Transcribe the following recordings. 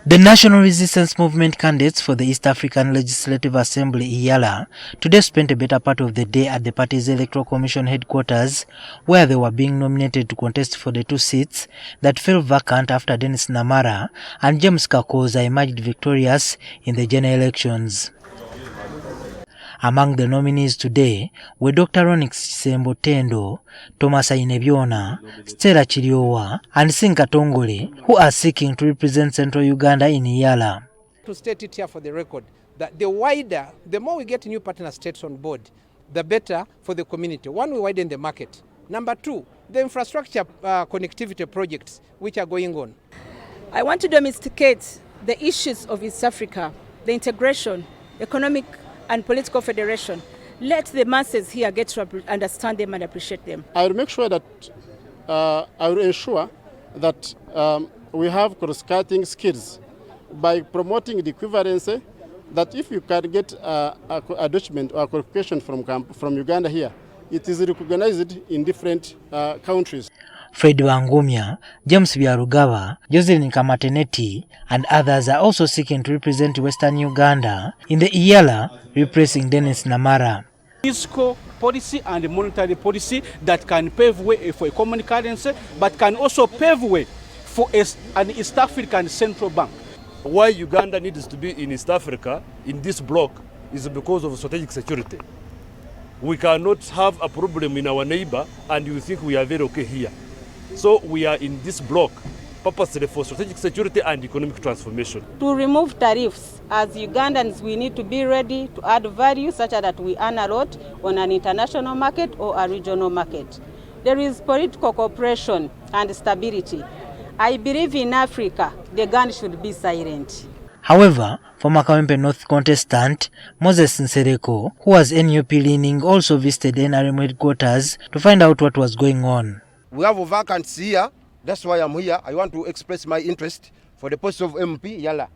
The National Resistance Movement candidates for the East African Legislative Assembly EALA today spent a better part of the day at the party's Electoral Commission headquarters, where they were being nominated to contest for the two seats that fell vacant after Dennis Namara and James Kakoza emerged victorious in the general elections. Among the nominees today were Dr. Ronix Sembotendo, Thomas Ainebyona, Stella Chiriowa, and Sinka Tongole, who are seeking to represent Central Uganda in EALA. To state it here for the record, that the more we get new partner states on board, the better for the community. One, we widen the market. Number two, the infrastructure connectivity projects which are going on. I want to domesticate the issues of East Africa, the integration, economic and political federation. Let the masses here get to understand them and appreciate them. I will make sure that I will ensure that we have cross-cutting skills by promoting the equivalency, that if you can get a document or a qualification from Uganda here, it is recognized in different countries. Fred Wangumia, James Byarugaba, Jocelyn Kamateneti, and others are also seeking to represent Western Uganda in the EALA, replacing Dennis Namara. Fiscal policy and monetary policy that can pave way for a common currency, but can also pave way for an East African central bank. Why Uganda needs to be in East Africa, in this bloc, is because of strategic security. We cannot have a problem in our neighbor and you think we are very okay here. So we are in this bloc purposely for strategic security and economic transformation. To remove tariffs, as Ugandans we need to be ready to add value such that we earn a lot on an international market or a regional market. There is political cooperation and stability. I believe in Africa, the gun should be silent. However, former Kawempe North contestant Moses Nsereko, who was NUP leaning, also visited NRM headquarters to find out what was going on. We have a vacancy here, that's why I'm here. I want to express my interest for the post of MP EALA.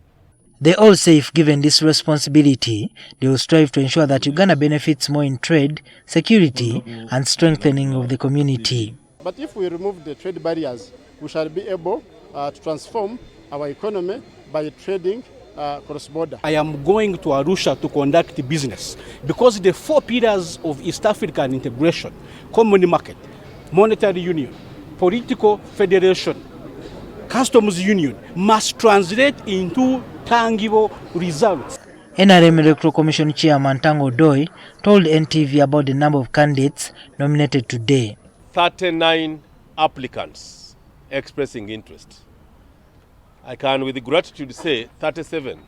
They all say if given this responsibility, they will strive to ensure that Uganda benefits more in trade, security, and strengthening of the community. But if we remove the trade barriers, we shall be able to transform our economy by trading cross-border. I am going to Arusha to conduct business because the four pillars of East African integration, common market, monetary union, political federation, customs union, must translate into tangible results. NRM Electoral Commission Chairman Tango Doi told NTV about the number of candidates nominated today. 39 applicants expressing interest. I can with gratitude say 37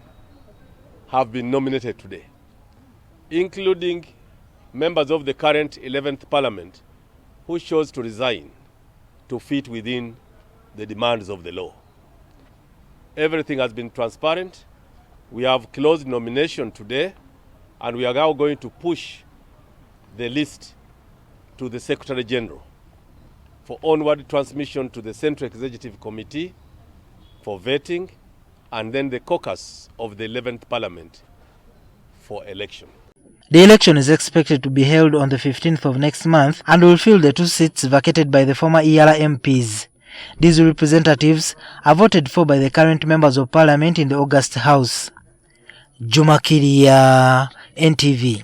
have been nominated today, including members of the current 11th Parliament who chose to resign to fit within the demands of the law. Everything has been transparent. We have closed nomination today, and we are now going to push the list to the Secretary General for onward transmission to the Central Executive Committee for vetting, and then the caucus of the 11th Parliament for election. The election is expected to be held on the 15th of next month and will fill the two seats vacated by the former EALA MPs. These representatives are voted for by the current members of parliament in the August House. Juma Kiria, NTV.